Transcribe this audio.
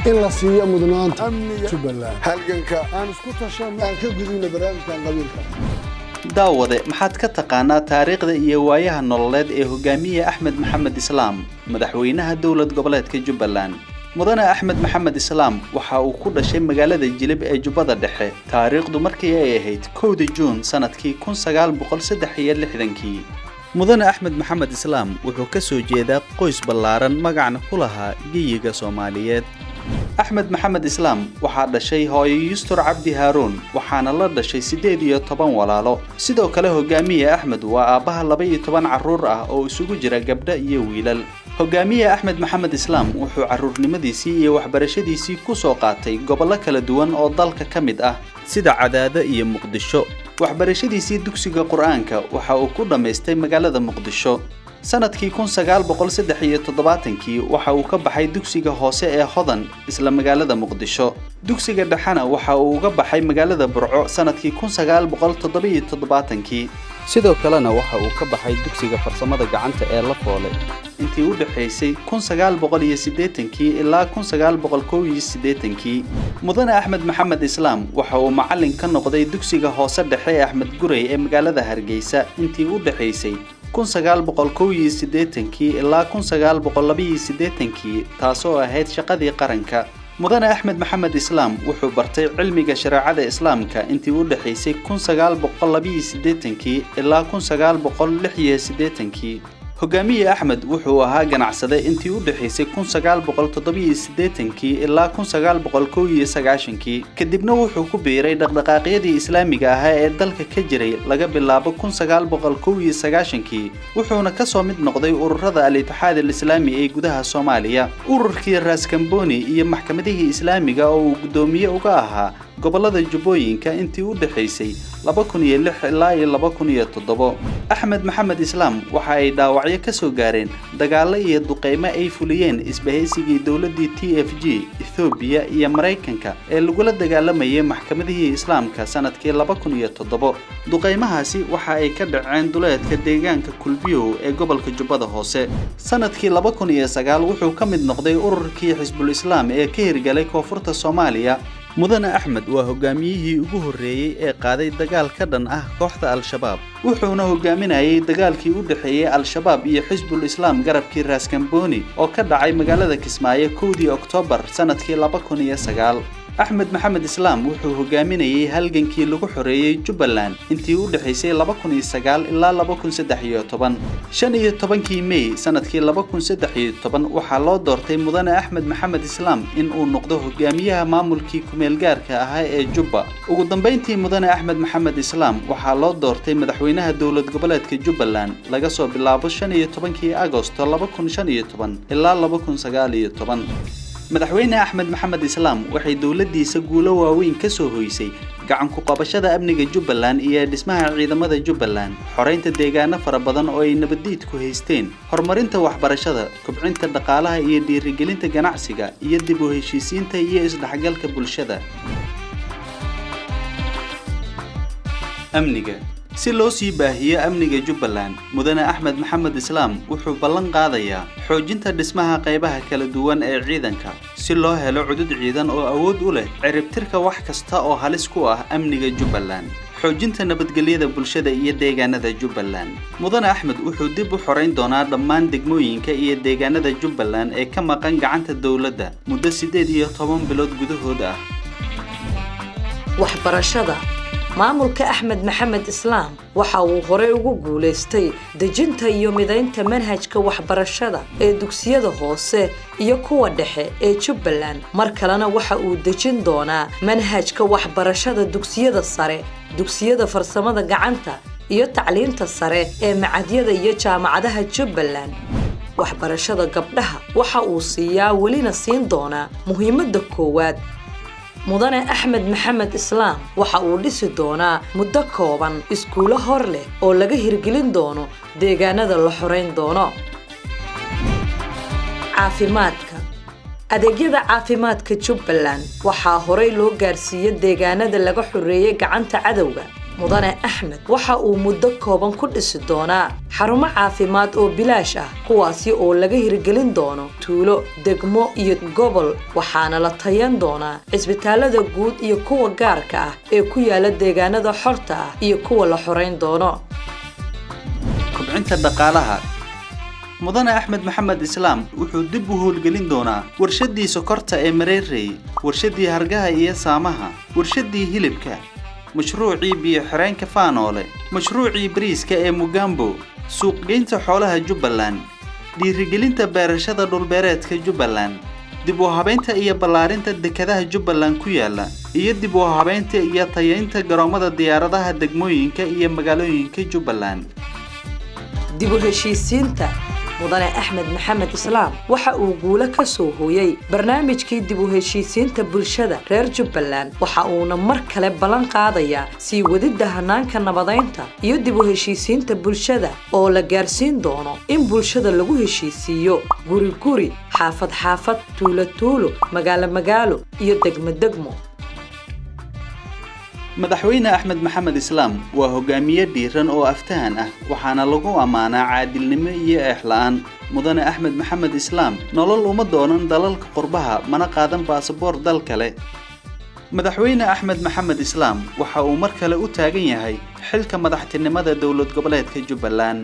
إلا سيئة مدنانت أمنية جبلان هلقنك أنا اسكت عشان أنا كقدينا برامج كان قبيلك daawade maxaad ka taqaanaa taariikhda iyo waayaha nololeed ee hogaamiye Axmed Maxamed Islaam madaxweynaha dawlad goboleedka Jubbaland mudane Axmed Maxamed Islaam waxa uu ku dhashay magaalada Jilib ee Jubbada Dhexe taariikhdu markii ay ahayd 1 Juun sanadkii 1963 mudane Axmed Maxamed Islaam wuxuu ka soo jeedaa qoys ballaaran magacna ku lahaa geeyiga Soomaaliyeed أحمد محمد إسلام waxaa dhashay hooyo Yustur Cabdi Haroon waxaana la dhashay 18 walaalo sidoo kale hogaamiye Axmed waa aabaha 12 caruur ah oo isugu jira gabdho iyo wiilal hogaamiye Axmed Maxamed Islaam wuxuu caruurnimadiisii iyo waxbarashadiisii ku soo qaatay gobollo kala duwan oo dalka ka mid ah sida Cadaada iyo Muqdisho waxbarashadiisii dugsiga Quraanka waxa uu ku dhameystay magaalada Muqdisho sanadkii 1973 waxa uu ka baxay dugsiga hoose ee Hodan isla magaalada Muqdisho dugsiga dhaxana waxa uu uga baxay magaalada Burco sanadkii 1977 sidoo kalena waxa uu ka baxay dugsiga farsamada gacanta ee La Foole intii u dhaxaysay 1980 ilaa 1981 mudane Axmed Maxamed Islaam waxa uu macallin ka noqday dugsiga hoose dhexe ee Axmed Gurey ee magaalada Hargeysa intii u dhaxaysay 1981 ilaa 1982 taasoo ahayd shaqadii qaranka mudane Axmed Maxamed Islaam wuxuu bartay cilmiga shariicada islaamka intii u dhaxaysay 1982 ilaa 1986 hogaamiye Axmed wuxuu ahaa ganacsade intii u dhaxaysay 1987 ilaa 1991 kadibna wuxuu ku biiray dhaqdhaqaaqyadii islaamiga ah ee dalka ka jiray laga bilaabo 1991 wuxuuna ka soo mid noqday ururada al-Ittixaad al-Islaami ee gudaha Soomaaliya ururkii Raas Kamboni iyo maxkamadihii islaamiga oo uu gudoomiye uga ahaa gobolada Jubbooyinka intii u dhaxaysay 2006 ilaa 2007 Axmed Maxamed Islaam waxa ay dhaawacyo ka soo gaareen dagaalo iyo duqeymo ay fuliyeen isbahaysigii dawladii TFG Ethiopia iyo Mareykanka ee lagu la dagaalamayay maxkamadihii islaamka sanadkii 2007 duqeymahaasi waxa ay ka dhaceen duleedka deegaanka Kulbiyow ee gobolka Jubbada Hoose sanadkii 2009 wuxuu ka mid noqday ururkii Xisbul Islaam ee ka hirgalay koonfurta Soomaaliya mudane Axmed waa hogaamiyihii ugu horeeyay ee qaaday dagaal ka dhan ah kooxda Al-Shabaab wuxuuna hogaaminayay dagaalkii u dhaxeeyay Al-Shabaab iyo Xisbul Islaam garabkii Raas Kamboni oo ka dhacay magaalada Kismaayo 1 Oktoobar sanadkii 2009 Axmed Maxamed Islaam wuxuu hogaaminayay halgankii lagu xoreeyay Jubbaland intii u dhaxaysay 2009 ilaa 2013 15 May sanadkii 2013 waxa loo doortay mudane Axmed Maxamed Islaam in uu noqdo hogaamiyaha maamulkii kumeel gaarka ahaa ee Jubba ugu dambeyntii mudane Axmed Maxamed Islaam waxa loo doortay madaxweynaha dawlad goboleedka Jubbaland laga soo bilaabo 15 Agoosto 2015 ilaa 2019 madaxweyne Axmed Maxamed Islaam waxay dawladdiisa guulo waaweyn ka soo hoysay gacan ku qabashada amniga Jubbaland iyo dhismaha ciidamada Jubbaland xoreynta deegaano fara badan oo ay nabadiid ku haysteen horumarinta waxbarashada kobcinta dhaqaalaha iyo dhiirigelinta ganacsiga iyo dib u heshiisiinta iyo isdhexgalka bulshada amniga si loo sii baahiyo amniga Jubbaland mudane Axmed Maxamed Islaam wuxuu ballan qaadayaa xoojinta dhismaha qaybaha kala duwan ee ciidanka si loo helo cudud ciidan oo awood u leh ciribtirka wax kasta oo halis ku ah amniga Jubbaland xoojinta nabadgelyada bulshada iyo deegaanada Jubbaland mudane Axmed wuxuu dib u xoreyn doonaa dhammaan degmooyinka iyo deegaanada Jubbaland ee ka maqan gacanta dawladda muddo 18 bilood gudahood ah waxbarashada maamulka Axmed Maxamed Islaam waxa uu hore ugu guuleystay dejinta iyo mideynta manhajka waxbarashada ee dugsiyada hoose iyo kuwa dhexe ee Jubbaland mar kalena waxa uu dejin doonaa manhajka waxbarashada dugsiyada sare dugsiyada farsamada gacanta iyo tacliinta sare ee macadyada iyo jaamacadaha Jubbaland waxbarashada gabdhaha waxa uu siiyaa welina siin doonaa muhiimadda koowaad mudane Axmed Maxamed Islaam waxa uu dhisi doonaa muddo kooban iskuulo hor leh oo laga hirgelin doono deegaanada la xoreyn doono caafimaadka adeegyada caafimaadka Jubbaland waxa horey loo gaarsiiyay deegaanada laga xoreeyay gacanta cadawga mudane axmed waxa uu muddo kooban ku dhisi doonaa xarumo caafimaad oo bilaash ah kuwaasi oo laga hirgelin doono tuulo degmo iyo gobol waxaana la tayan doonaa cisbitaalada guud iyo kuwa gaarka ah ee ku yaala deegaanada xorta ah iyo kuwa la xoreyn doono kobcinta dhaqaalaha mudane axmed maxamed islaam wuxuu dib u howlgelin doonaa warshadii sokorta ee Mareerey warshadii hargaha iyo saamaha warshadii hilibka mashruucii biyo xireenka Faanoole mashruucii bariiska ee Mugambo suuqgeynta xoolaha Jubbaland dhiirigelinta beerashada dhulbeereedka Jubbaland dib u habeynta iyo ballaarinta dekedaha Jubbaland ku yaala iyo dib u habeynta iyo tayeynta garoomada diyaaradaha degmooyinka iyo magaalooyinka Jubbaland dib u heshiisiinta mudane axmed maxamed islaam waxa uu guulo ka soo hooyay barnaamijkii dib u heshiisiinta bulshada reer Jubbaland waxa uuna mar kale ballan qaadayaa sii wadida hanaanka nabadeynta iyo dib u heshiisiinta bulshada oo la gaarsiin doono in bulshada lagu heshiisiyo guri guri xaafad xaafad tuulo tuulo magaalo iyo degmo degmo madaxweyne axmed maxamed islaam waa hogaamiye dhiiran oo aftahan ah waxaana lagu amaanaa caadilnimo iyo eexlaan mudane axmed maxamed islaam nolol uma doonan dalalka qurbaha mana qaadan baasaboor dal kale madaxweyne axmed maxamed islaam waxa uu mar kale u taagan yahay xilka madaxtinimada dowlad goboleedka Jubbaland